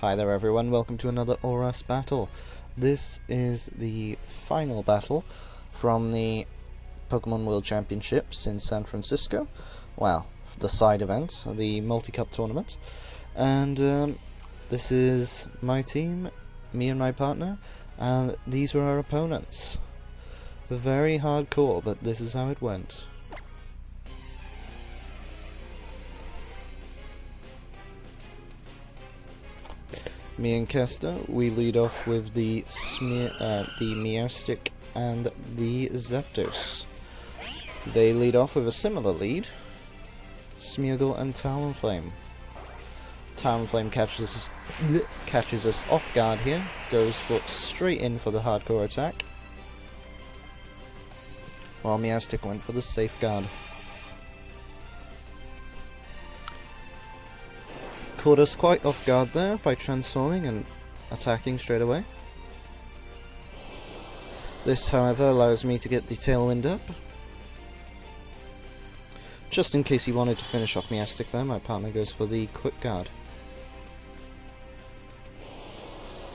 Hi there everyone, welcome to another Oras battle. This is the final battle from the Pokemon World Championships in San Francisco. Well, the side event, the multi-cup tournament. And this is my team, me and my partner, and these were our opponents. Very hardcore, but this is how it went. Me and Kester, we lead off with the Meowstic and the Zapdos. They lead off with a similar lead, Smeargle and Talonflame. Talonflame catches us off guard here, goes straight in for the hardcore attack, while Meowstic went for the safeguard. Caught us quite off guard there by transforming and attacking straight away. This, however, allows me to get the Tailwind up. Just in case he wanted to finish off Meowstic there, my partner goes for the Quick Guard.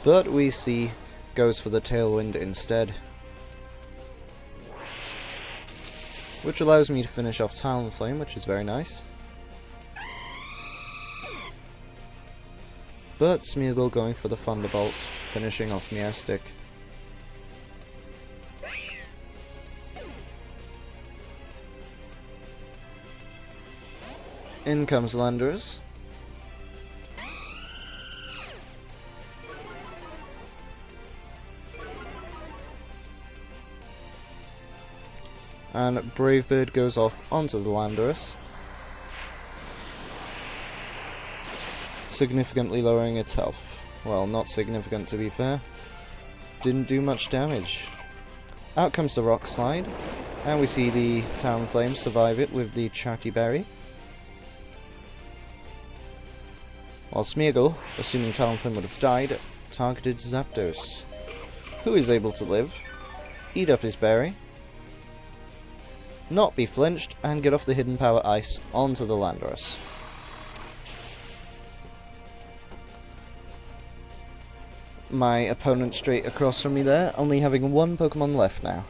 But we see goes for the Tailwind instead, which allows me to finish off Talonflame, which is very nice. But Smeargle going for the Thunderbolt, finishing off Meowstic. In comes Landorus. And Brave Bird goes off onto the Landorus, significantly lowering its health. Well, not significant to be fair. Didn't do much damage. Out comes the Rock Slide, and we see the Talonflame survive it with the Chatty Berry. While Smeargle, assuming Talonflame would have died, targeted Zapdos, who is able to live, eat up his berry, not be flinched, and get off the Hidden Power Ice onto the Landorus. My opponent straight across from me there, only having one Pokemon left now.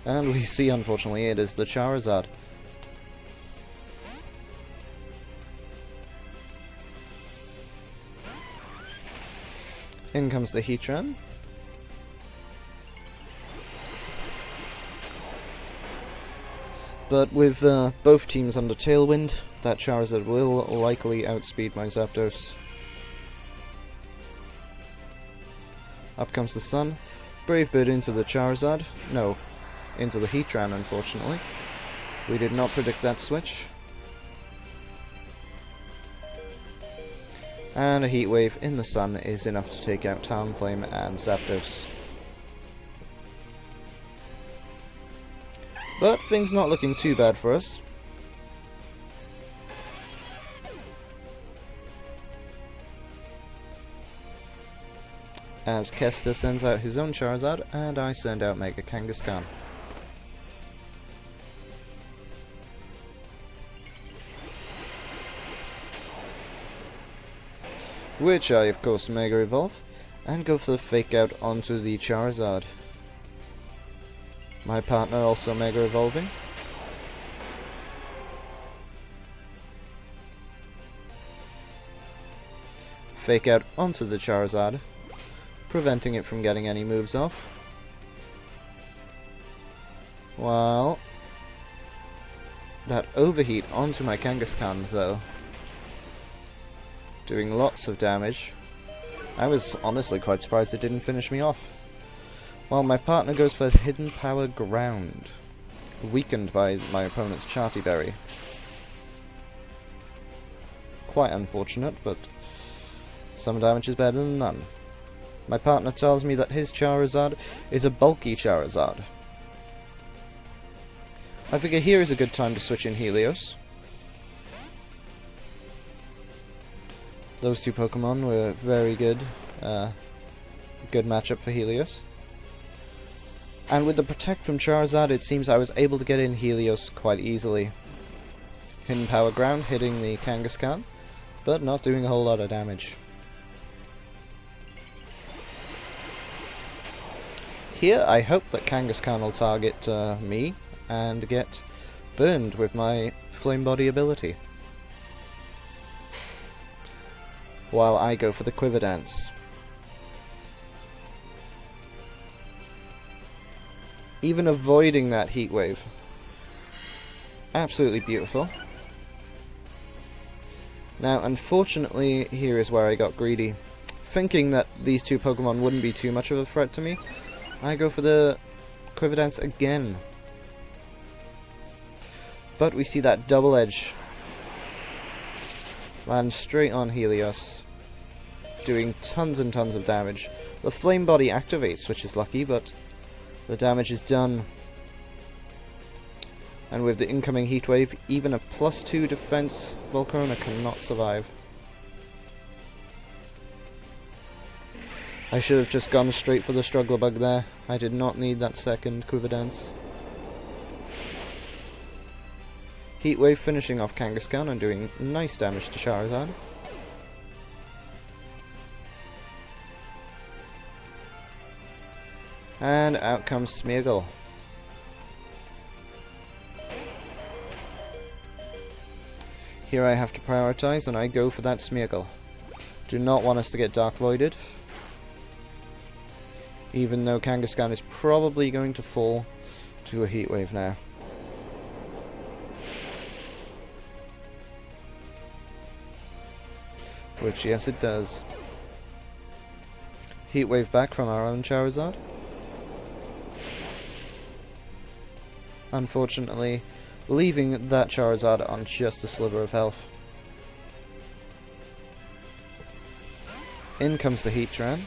And we see, unfortunately, it is the Charizard. In comes the Heatran. But with both teams under Tailwind, that Charizard will likely outspeed my Zapdos. Up comes the Sun. Brave Bird into the Charizard. No, into the Heatran, unfortunately. We did not predict that switch. And a Heat Wave in the Sun is enough to take out Talonflame and Zapdos. But things not looking too bad for us. As Kester sends out his own Charizard, and I send out Mega Kangaskhan. Which I, of course, Mega Evolve, and go for the Fake Out onto the Charizard. My partner also Mega Evolving. Fake Out onto the Charizard, preventing it from getting any moves off. Well, that Overheat onto my Kangaskhan though, doing lots of damage. I was honestly quite surprised it didn't finish me off. While my partner goes for Hidden Power Ground, weakened by my opponent's Chatty Berry. Quite unfortunate, but some damage is better than none. My partner tells me that his Charizard is a bulky Charizard. I figure here is a good time to switch in Helios. Those two Pokemon were very good. Good matchup for Helios. And with the Protect from Charizard, it seems I was able to get in Helios quite easily. Hidden Power Ground hitting the Kangaskhan, but not doing a whole lot of damage. Here I hope that Kangaskhan will target me and get burned with my flame body ability, while I go for the quiver dance. Even avoiding that heat wave. Absolutely beautiful. Now, unfortunately, here is where I got greedy. Thinking that these two Pokemon wouldn't be too much of a threat to me, I go for the quiver dance again. But we see that double edge land straight on Helios, doing tons and tons of damage. The flame body activates, which is lucky, but the damage is done. And with the incoming heat wave, even a +2 defense Volcarona cannot survive. I should have just gone straight for the Struggler Bug there. I did not need that second quiver dance. Heat wave finishing off Kangaskhan and doing nice damage to Charizard. And out comes Smeargle. Here I have to prioritize and I go for that Smeargle. Do not want us to get Dark Voided, even though Kangaskhan is probably going to fall to a heat wave now. Which, yes, it does. Heat wave back from our own Charizard. Unfortunately, leaving that Charizard on just a sliver of health. In comes the Heatran.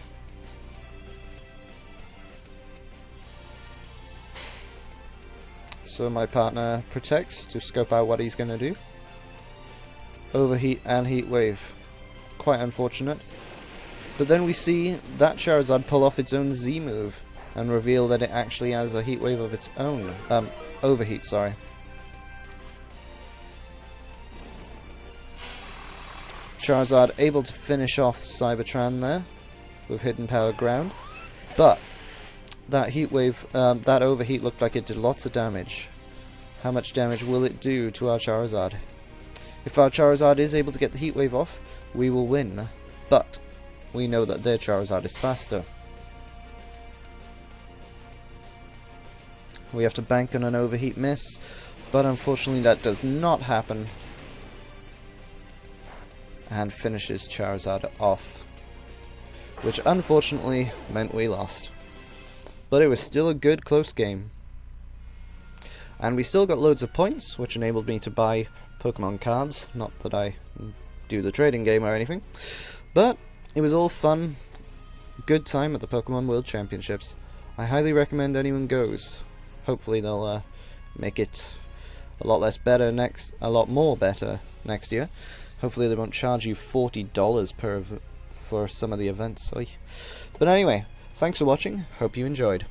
So my partner protects to scope out what he's going to do. Overheat and Heat Wave. Quite unfortunate. But then we see that Charizard pull off its own Z move and reveal that it actually has a Heat Wave of its own. Overheat, sorry. Charizard able to finish off Cybertran there with Hidden Power Ground. But that Heat Wave, that Overheat looked like it did lots of damage. How much damage will it do to our Charizard? If our Charizard is able to get the Heat Wave off, we will win. But we know that their Charizard is faster. We have to bank on an Overheat miss, but unfortunately that does not happen. And finishes Charizard off, which unfortunately meant we lost. But it was still a good close game. And we still got loads of points, which enabled me to buy Pokemon cards. Not that I do the trading game or anything. But it was all fun. Good time at the Pokemon World Championships. I highly recommend anyone goes. Hopefully they'll make it a lot more better next year. Hopefully they won't charge you $40 for some of the events. But anyway, thanks for watching. Hope you enjoyed.